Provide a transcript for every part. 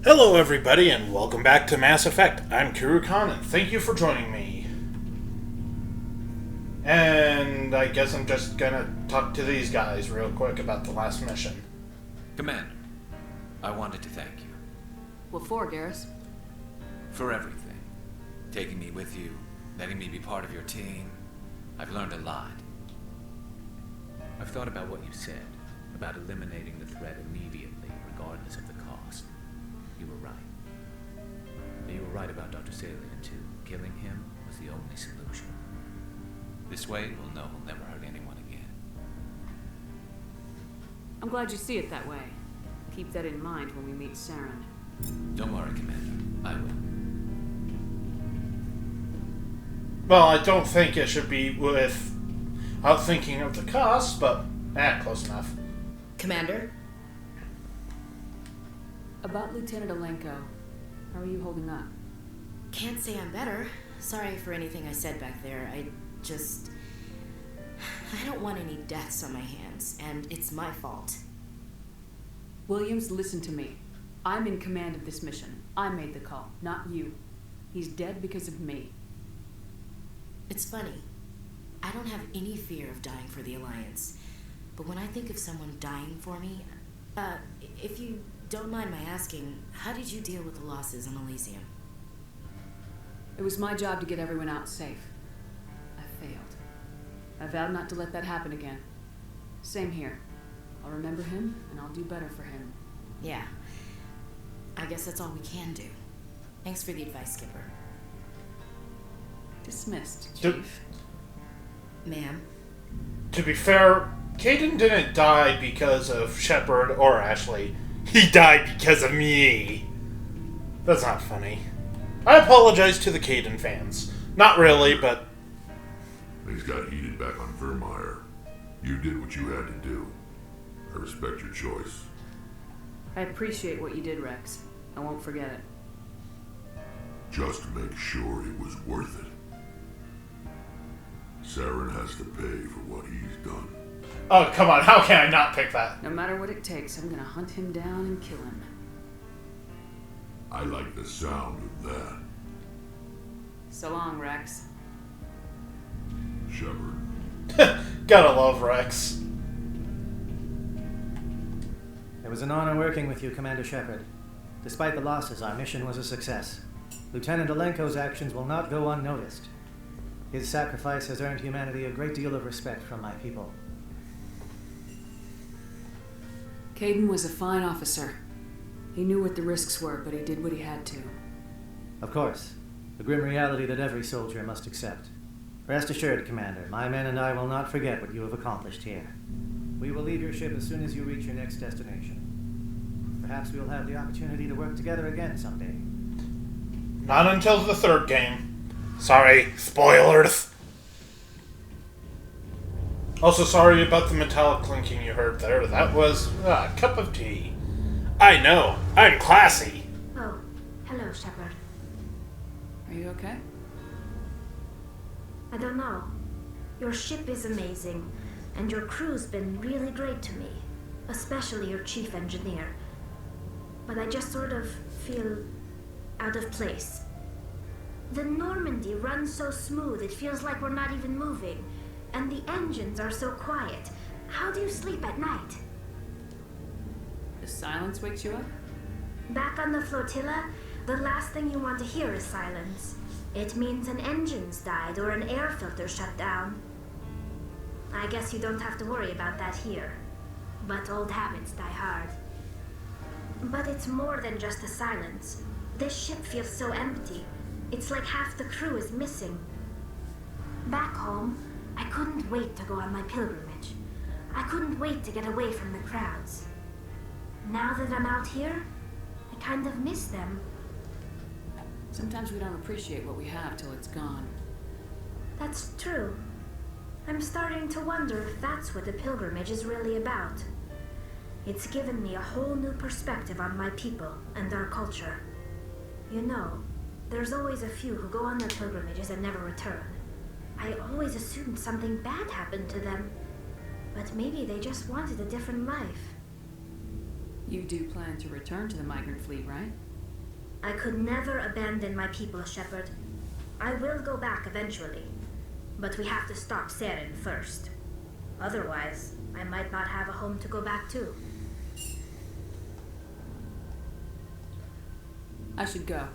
Hello everybody and welcome back to Mass Effect. I'm Kirukan and thank you for joining me. And I guess I'm just gonna talk to these guys real quick about the last mission. Commander, I wanted to thank you. What for, Garrus? For everything. Taking me with you, letting me be part of your team. I've learned a lot. I've thought about what you said, about eliminating the threat immediately, regardless of the cost. You were right. But you were right about Dr. Salient, too. Killing him was the only solution. This way, we'll know he'll never hurt anyone again. I'm glad you see it that way. Keep that in mind when we meet Saren. Don't worry, Commander. I will. Well, I don't think it should be without thinking of the cost, but close enough. Commander? About Lieutenant Alenko, how are you holding up? Can't say I'm better. Sorry for anything I said back there. I don't want any deaths on my hands, and it's my fault. Williams, listen to me. I'm in command of this mission. I made the call, not you. He's dead because of me. It's funny. I don't have any fear of dying for the Alliance. But when I think of someone dying for me, if you don't mind my asking, how did you deal with the losses on Elysium? It was my job to get everyone out safe. I failed. I vowed not to let that happen again. Same here. I'll remember him, and I'll do better for him. Yeah. I guess that's all we can do. Thanks for the advice, Skipper. Dismissed, Chief. Ma'am? To be fair, Caden didn't die because of Shepard or Ashley. He died because of me. That's not funny. I apologize to the Caden fans. Not really, but... Things got heated back on Vermeer. You did what you had to do. I respect your choice. I appreciate what you did, Rex. I won't forget it. Just make sure it was worth it. Saren has to pay for what he's done. Oh, come on, how can I not pick that? No matter what it takes, I'm gonna hunt him down and kill him. I like the sound of that. So long, Rex. Shepard. Gotta love Rex. It was an honor working with you, Commander Shepard. Despite the losses, our mission was a success. Lieutenant Alenko's actions will not go unnoticed. His sacrifice has earned humanity a great deal of respect from my people. Caden was a fine officer. He knew what the risks were, but he did what he had to. Of course, the grim reality that every soldier must accept. Rest assured, Commander, my men and I will not forget what you have accomplished here. We will leave your ship as soon as you reach your next destination. Perhaps we will have the opportunity to work together again someday. Not until the third game. Sorry, spoilers. Also, sorry about the metallic clinking you heard there. That was a cup of tea. I know, I'm classy. Oh, hello, Shepard. Are you okay? I don't know. Your ship is amazing, and your crew's been really great to me, especially your chief engineer. But I just sort of feel out of place. The Normandy runs so smooth it feels like we're not even moving, and the engines are so quiet. How do you sleep at night? The silence wakes you up? Back on the flotilla, the last thing you want to hear is silence. It means an engine's died or an air filter shut down. I guess you don't have to worry about that here. But old habits die hard. But it's more than just the silence. This ship feels so empty. It's like half the crew is missing. Back home, I couldn't wait to go on my pilgrimage. I couldn't wait to get away from the crowds. Now that I'm out here, I kind of miss them. Sometimes we don't appreciate what we have till it's gone. That's true. I'm starting to wonder if that's what the pilgrimage is really about. It's given me a whole new perspective on my people and our culture. You know, there's always a few who go on their pilgrimages and never return. I always assumed something bad happened to them, but maybe they just wanted a different life. You do plan to return to the migrant fleet, right? I could never abandon my people, Shepard. I will go back eventually, but we have to stop Saren first. Otherwise, I might not have a home to go back to. I should go.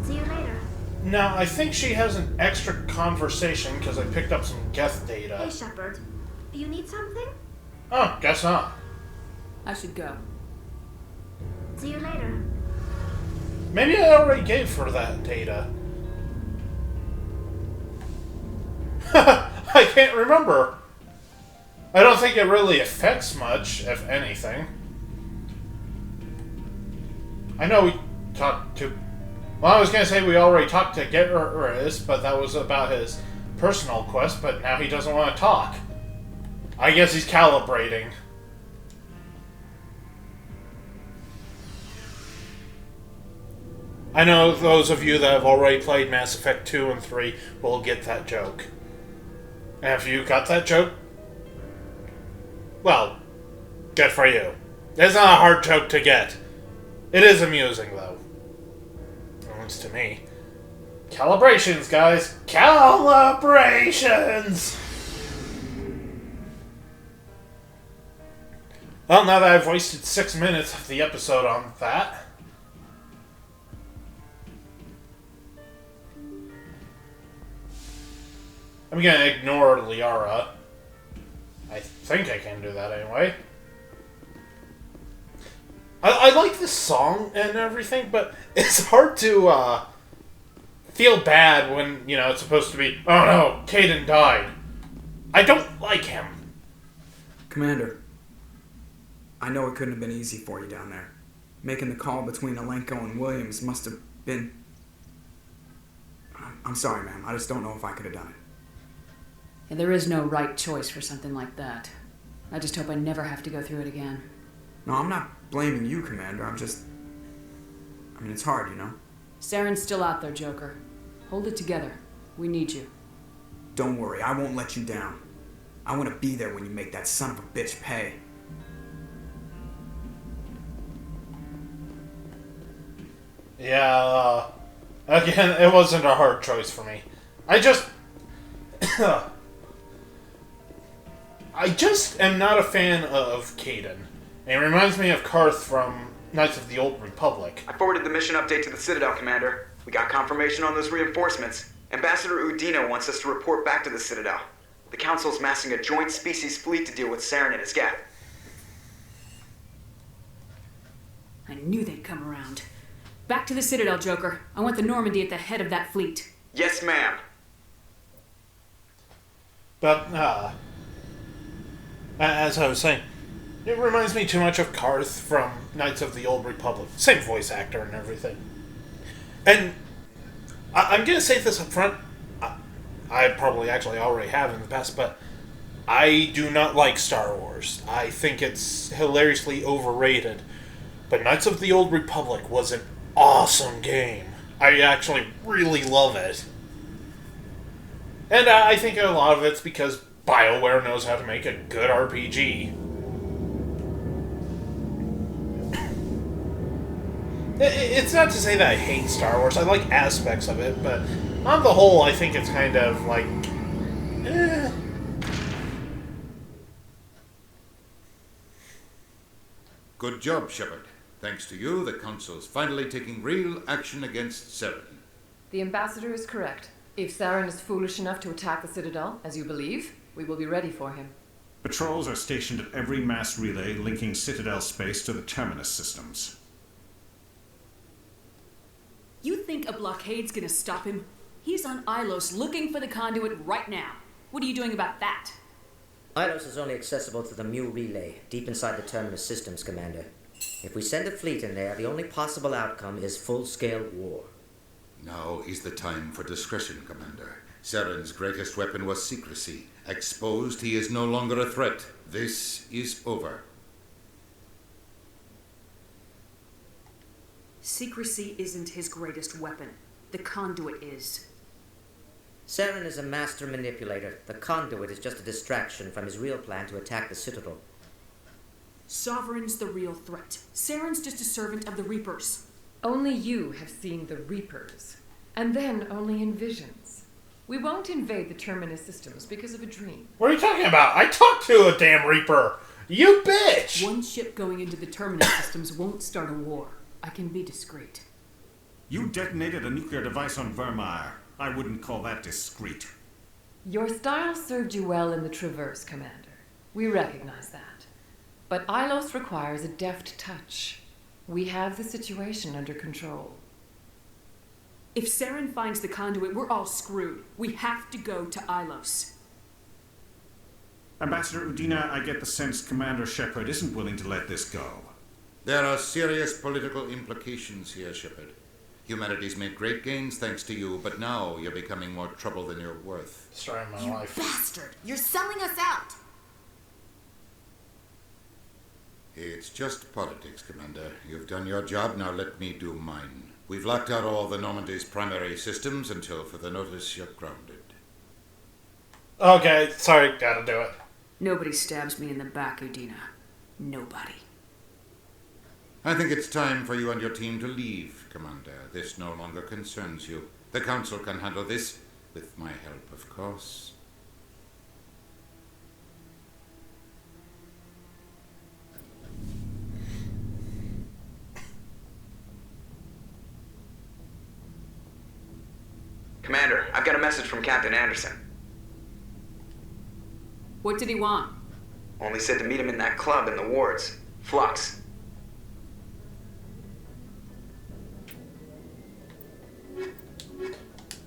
See you later. Now, I think she has an extra conversation because I picked up some Geth data. Hey, Shepard. Do you need something? Oh, guess not. I should go. See you later. Maybe I already gave her that data. I can't remember. I don't think it really affects much, if anything. I know we talked to... Well, I was going to say we already talked to Garrus, but that was about his personal quest, but now he doesn't want to talk. I guess he's calibrating. I know those of you that have already played Mass Effect 2 and 3 will get that joke. And if you got that joke, well, good for you. It's not a hard joke to get. It is amusing, though. At least to me. Calibrations, guys. Calibrations! Well, now that I've wasted 6 minutes of the episode on that... I'm gonna ignore Liara. I think I can do that anyway. I like this song and everything, but it's hard to feel bad when, you know, it's supposed to be, oh no, Kaidan died. I don't like him. Commander, I know it couldn't have been easy for you down there. Making the call between Alenko and Williams must have been... I'm sorry, ma'am. I just don't know if I could have done it. Yeah, there is no right choice for something like that. I just hope I never have to go through it again. No, I'm not blaming you, Commander. I mean, it's hard, you know? Saren's still out there, Joker. Hold it together. We need you. Don't worry, I won't let you down. I want to be there when you make that son of a bitch pay. Yeah, again, it wasn't a hard choice for me. I just am not a fan of Kaidan. It reminds me of Karth from Knights of the Old Republic. I forwarded the mission update to the Citadel, Commander. We got confirmation on those reinforcements. Ambassador Udina wants us to report back to the Citadel. The Council's massing a joint species fleet to deal with Saren and his Geth. I knew they'd come around. Back to the Citadel, Joker. I want the Normandy at the head of that fleet. Yes, ma'am. But, as I was saying, it reminds me too much of Karth from Knights of the Old Republic. Same voice actor and everything. And I'm going to say this up front. I probably actually already have in the past, but I do not like Star Wars. I think it's hilariously overrated. But Knights of the Old Republic was an awesome game. I actually really love it. And I think a lot of it's because BioWare knows how to make a good RPG. It's not to say that I hate Star Wars. I like aspects of it, but on the whole, I think it's kind of like... Good job, Shepard. Thanks to you, the Council's finally taking real action against Saren. The Ambassador is correct. If Saren is foolish enough to attack the Citadel, as you believe, we will be ready for him. Patrols are stationed at every mass relay linking Citadel space to the Terminus systems. You think a blockade's gonna stop him? He's on Ilos looking for the conduit right now. What are you doing about that? Ilos is only accessible to the Mu relay, deep inside the Terminus systems, Commander. If we send a fleet in there, the only possible outcome is full-scale war. Now is the time for discretion, Commander. Saren's greatest weapon was secrecy. Exposed, he is no longer a threat. This is over. Secrecy isn't his greatest weapon. The conduit is. Saren is a master manipulator. The conduit is just a distraction from his real plan to attack the Citadel. Sovereign's the real threat. Saren's just a servant of the Reapers. Only you have seen the Reapers, and then only in visions. We won't invade the Terminus systems because of a dream. What are you talking about? I talked to a damn Reaper! You bitch! One ship going into the Terminus systems won't start a war. I can be discreet. You detonated a nuclear device on Vermeer. I wouldn't call that discreet. Your style served you well in the Traverse, Commander. We recognize that. But Ilos requires a deft touch. We have the situation under control. If Saren finds the conduit, we're all screwed. We have to go to Ilos. Ambassador Udina, I get the sense Commander Shepard isn't willing to let this go. There are serious political implications here, Shepard. Humanity's made great gains thanks to you, but now you're becoming more trouble than you're worth. Story of my You life. bastard! You're selling us out! It's just politics, Commander. You've done your job, now let me do mine. We've locked out all the Normandy's primary systems until further notice you're grounded. Okay, sorry, gotta do it. Nobody stabs me in the back, Udina. Nobody. I think it's time for you and your team to leave, Commander. This no longer concerns you. The Council can handle this, with my help, of course. Commander, I've got a message from Captain Anderson. What did he want? Only said to meet him in that club in the wards. Flux.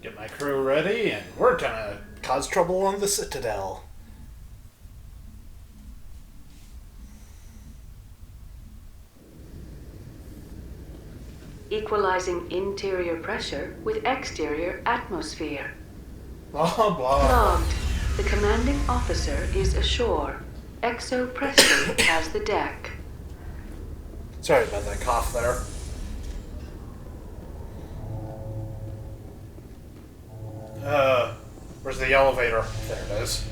Get my crew ready, and we're gonna cause trouble on the Citadel. Equalizing interior pressure with exterior atmosphere. Blah, blah. Logged. The commanding officer is ashore. Exo Presley has the deck. Sorry about that cough there. Where's the elevator? There it is.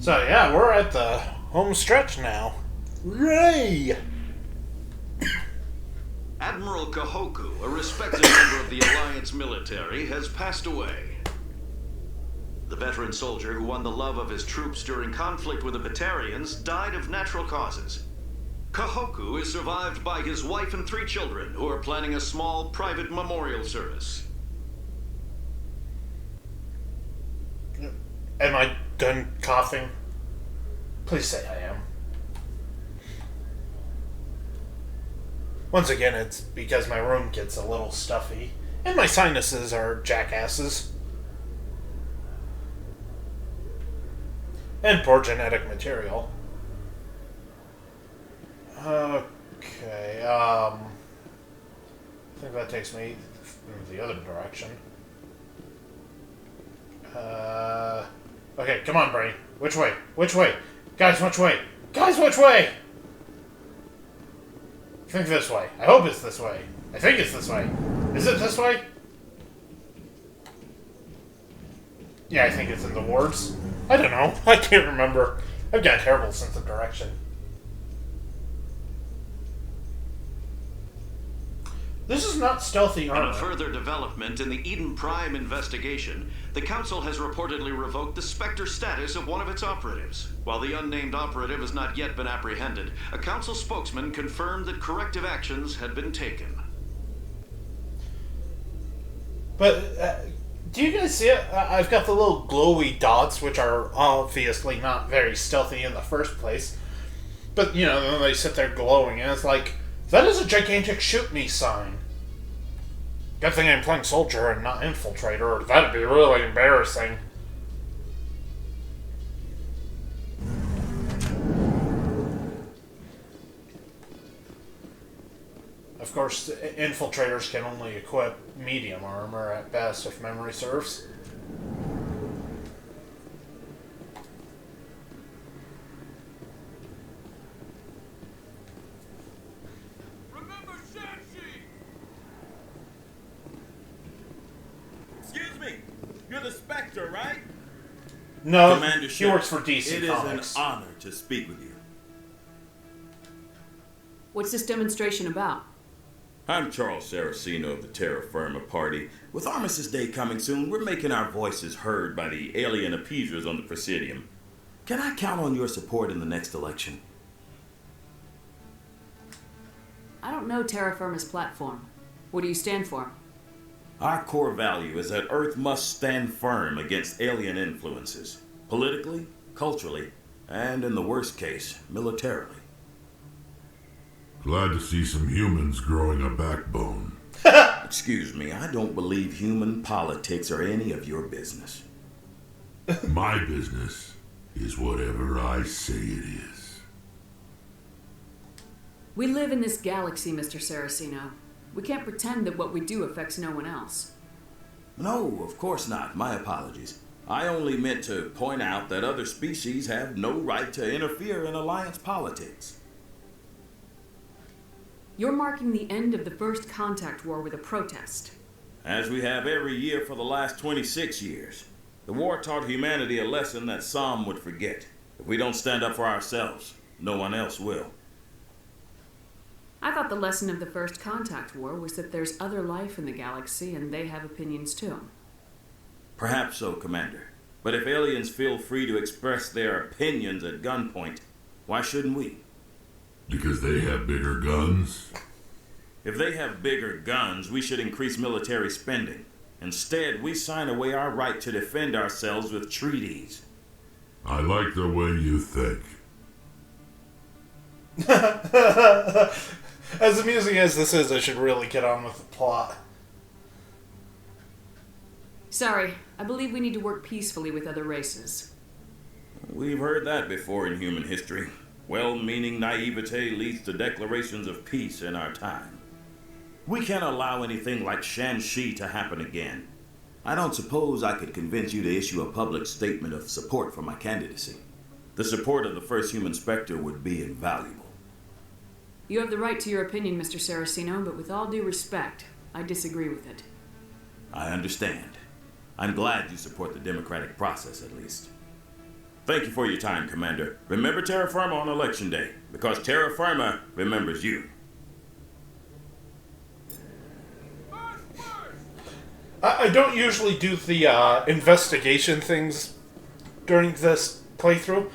So yeah, we're at the home stretch now. Yay! Admiral Kahoku, a respected member of the Alliance military, has passed away. The veteran soldier who won the love of his troops during conflict with the Batarians died of natural causes. Kahoku is survived by his wife and 3 children, who are planning a small private memorial service. Am I done coughing? Please say I am. Once again, it's because my room gets a little stuffy, and my sinuses are jackasses. And poor genetic material. Okay, I think that takes me the other direction. Okay, come on, Brain. Which way? Which way? Guys, which way? Guys, which way? I think this way. I hope it's this way. I think it's this way. Is it this way? Yeah, I think it's in the wards. I don't know. I can't remember. I've got a terrible sense of direction. This is not stealthy armor. In a further development in the Eden Prime investigation, the Council has reportedly revoked the Spectre status of one of its operatives. While the unnamed operative has not yet been apprehended, a Council spokesman confirmed that corrective actions had been taken. But, do you guys see it? I've got the little glowy dots, which are obviously not very stealthy in the first place. But, you know, when they sit there glowing, and it's like, that is a gigantic shoot me sign. Good thing I'm playing soldier and not infiltrator, or that'd be really embarrassing. Of course, infiltrators can only equip medium armor at best, if memory serves. Excuse me, you're the Spectre, right? No, Commander he works for DC It Comics. is an honor to speak with you. What's this demonstration about? I'm Charles Saracino of the Terra Firma Party. With Armistice Day coming soon, we're making our voices heard by the alien appeasers on the Presidium. Can I count on your support in the next election? I don't know Terra Firma's platform. What do you stand for? Our core value is that Earth must stand firm against alien influences, politically, culturally, and in the worst case, militarily. Glad to see some humans growing a backbone. Excuse me, I don't believe human politics are any of your business. My business is whatever I say it is. We live in this galaxy, Mr. Saracino. We can't pretend that what we do affects no one else. No, of course not. My apologies. I only meant to point out that other species have no right to interfere in Alliance politics. You're marking the end of the First Contact War with a protest. As we have every year for the last 26 years. The war taught humanity a lesson that some would forget. If we don't stand up for ourselves, no one else will. I thought the lesson of the First Contact War was that there's other life in the galaxy and they have opinions too. Perhaps so, Commander. But if aliens feel free to express their opinions at gunpoint, why shouldn't we? Because they have bigger guns? If they have bigger guns, we should increase military spending. Instead, we sign away our right to defend ourselves with treaties. I like the way you think. As amusing as this is, I should really get on with the plot. Sorry, I believe we need to work peacefully with other races. We've heard that before in human history. Well-meaning naivete leads to declarations of peace in our time. We can't allow anything like Shanxi to happen again. I don't suppose I could convince you to issue a public statement of support for my candidacy. The support of the first human Spectre would be invaluable. You have the right to your opinion, Mr. Saracino, but with all due respect, I disagree with it. I understand. I'm glad you support the democratic process, at least. Thank you for your time, Commander. Remember Terra Firma on Election Day, because Terra Firma remembers you. I don't usually do the investigation things during this playthrough,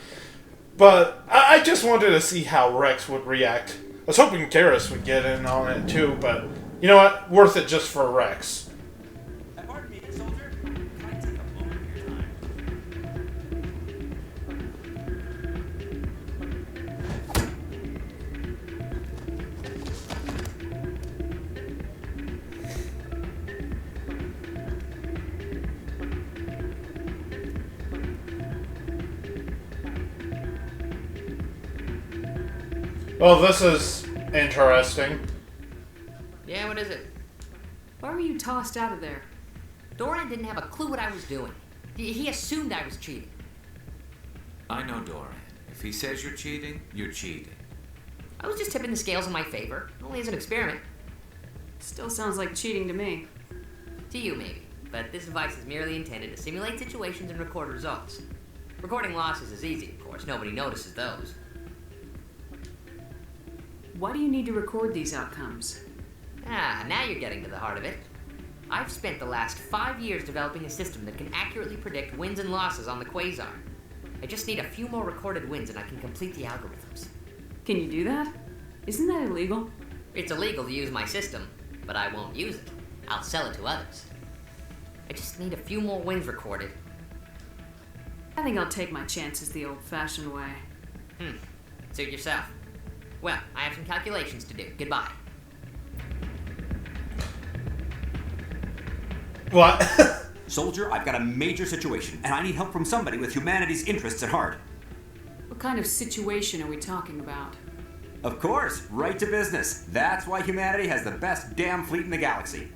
but I just wanted to see how Rex would react. I was hoping Garrus would get in on it too, but you know what? Worth it just for Rex. Pardon me, soldier. Can I take a moment of your time? Well, this is interesting. Yeah, what is it? Why were you tossed out of there? Doran didn't have a clue what I was doing. He assumed I was cheating. I know Doran. If he says you're cheating, you're cheating. I was just tipping the scales in my favor, only as an experiment. Still sounds like cheating to me. To you, maybe. But this device is merely intended to simulate situations and record results. Recording losses is easy, of course. Nobody notices those. Why do you need to record these outcomes? Ah, now you're getting to the heart of it. I've spent the last 5 years developing a system that can accurately predict wins and losses on the Quasar. I just need a few more recorded wins and I can complete the algorithms. Can you do that? Isn't that illegal? It's illegal to use my system, but I won't use it. I'll sell it to others. I just need a few more wins recorded. I think I'll take my chances the old-fashioned way. Suit yourself. Well, I have some calculations to do. Goodbye. What? Soldier, I've got a major situation, and I need help from somebody with humanity's interests at heart. What kind of situation are we talking about? Of course, right to business. That's why humanity has the best damn fleet in the galaxy.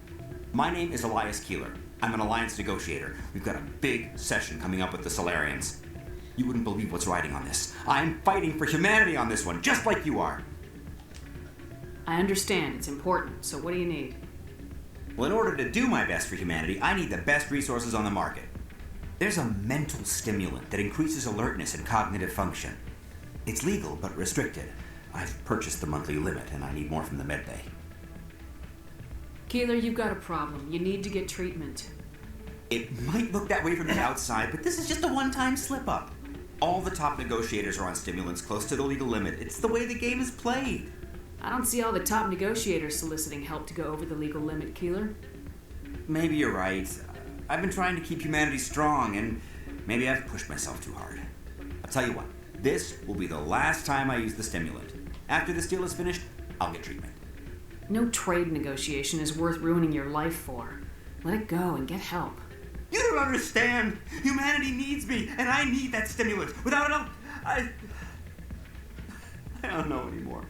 My name is Elias Keeler. I'm an alliance negotiator. We've got a big session coming up with the Solarians. You wouldn't believe what's riding on this. I'm fighting for humanity on this one, just like you are. I understand. It's important. So what do you need? Well, in order to do my best for humanity, I need the best resources on the market. There's a mental stimulant that increases alertness and cognitive function. It's legal, but restricted. I've purchased the monthly limit, and I need more from the medbay. Keeler, you've got a problem. You need to get treatment. It might look that way from the outside, but this is just a one-time slip-up. All the top negotiators are on stimulants close to the legal limit. It's the way the game is played. I don't see all the top negotiators soliciting help to go over the legal limit, Keeler. Maybe you're right. I've been trying to keep humanity strong, and maybe I've pushed myself too hard. I'll tell you what, this will be the last time I use the stimulant. After this deal is finished, I'll get treatment. No trade negotiation is worth ruining your life for. Let it go and get help. You don't understand. Humanity needs me, and I need that stimulant. Without it, I don't know anymore.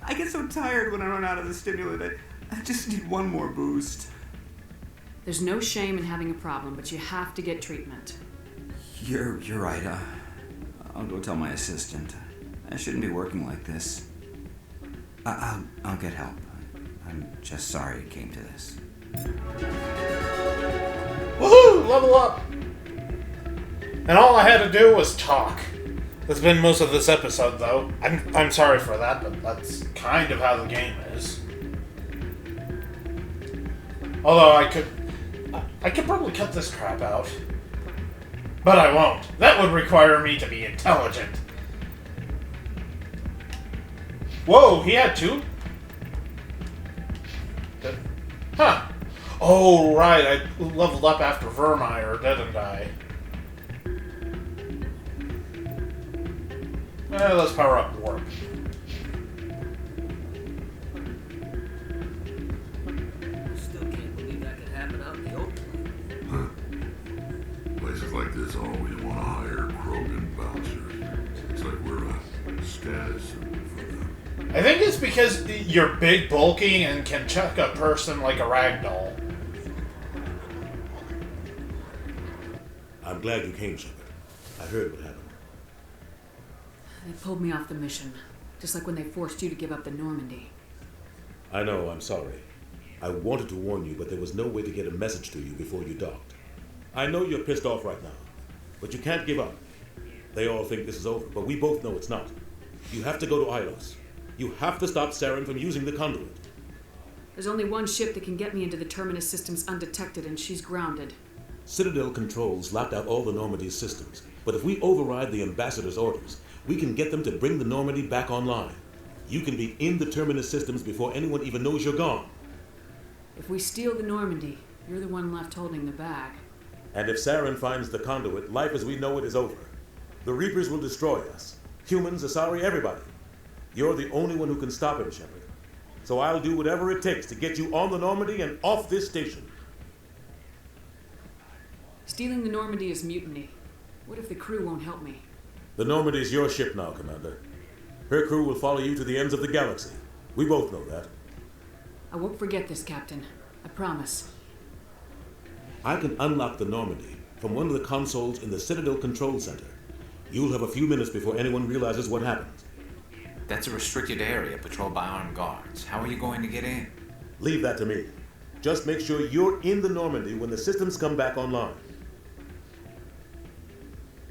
I get so tired when I run out of the stimulant. I just need one more boost. There's no shame in having a problem, but you have to get treatment. You're right. I'll go tell my assistant. I shouldn't be working like this. I'll get help. I'm just sorry it came to this. Woohoo! Level up! And all I had to do was talk. That's been most of this episode, though. I'm sorry for that, but that's kind of how the game is. Although I could probably cut this crap out. But I won't. That would require me to be intelligent. Whoa, he had two? Huh. Oh, right, I leveled up after Vermeer, didn't I? Let's power up Warp. Still can't believe that could happen out in the open. Huh. Places like this always want to hire Krogan bouncers. It's like we're a status symbol for them. I think it's because you're big, bulky, and can chuck a person like a ragdoll. I'm glad you came, Shepard. I heard what happened. They pulled me off the mission, just like when they forced you to give up the Normandy. I know, I'm sorry. I wanted to warn you, but there was no way to get a message to you before you docked. I know you're pissed off right now, but you can't give up. They all think this is over, but we both know it's not. You have to go to Ilos. You have to stop Saren from using the conduit. There's only one ship that can get me into the Terminus systems undetected, and she's grounded. Citadel controls locked out all the Normandy's systems, but if we override the ambassador's orders, we can get them to bring the Normandy back online. You can be in the Terminus systems before anyone even knows you're gone. If we steal the Normandy, you're the one left holding the bag. And if Saren finds the conduit, life as we know it is over. The Reapers will destroy us. Humans, Asari, everybody. You're the only one who can stop him, Shepard. So I'll do whatever it takes to get you on the Normandy and off this station. Stealing the Normandy is mutiny. What if the crew won't help me? The Normandy's your ship now, Commander. Her crew will follow you to the ends of the galaxy. We both know that. I won't forget this, Captain. I promise. I can unlock the Normandy from one of the consoles in the Citadel Control Center. You'll have a few minutes before anyone realizes what happened. That's a restricted area patrolled by armed guards. How are you going to get in? Leave that to me. Just make sure you're in the Normandy when the systems come back online.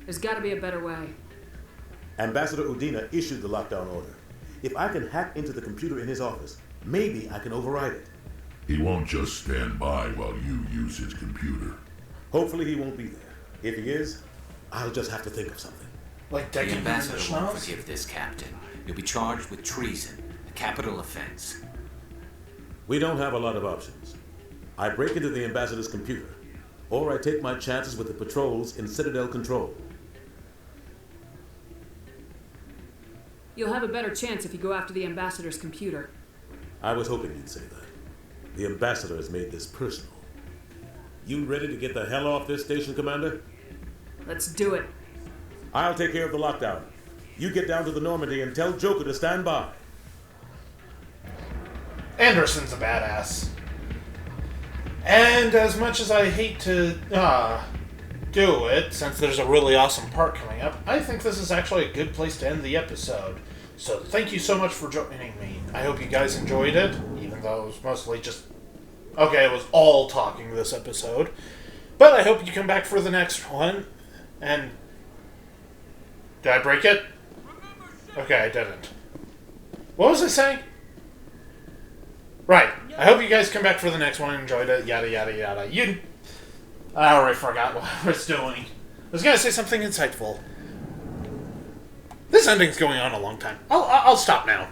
There's got to be a better way. Ambassador Udina issued the lockdown order. If I can hack into the computer in his office, maybe I can override it. He won't just stand by while you use his computer. Hopefully he won't be there. If he is, I'll just have to think of something. Like the ambassador won't forgive this, Captain. You'll be charged with treason, a capital offense. We don't have a lot of options. I break into the ambassador's computer, or I take my chances with the patrols in Citadel Control. You'll have a better chance if you go after the ambassador's computer. I was hoping you'd say that. The ambassador has made this personal. You ready to get the hell off this station, Commander? Let's do it. I'll take care of the lockdown. You get down to the Normandy and tell Joker to stand by. Anderson's a badass. And as much as I hate to do it, since there's a really awesome part coming up, I think this is actually a good place to end the episode. So thank you so much for joining me. I hope you guys enjoyed it, even though it was mostly just... Okay, it was all talking this episode. But I hope you come back for the next one. And... Did I break it? Okay, I didn't. What was I saying? Right. I hope you guys come back for the next one and enjoyed it. Yada, yada, yada. I already forgot what I was doing. I was going to say something insightful. This ending's going on a long time. I'll stop now.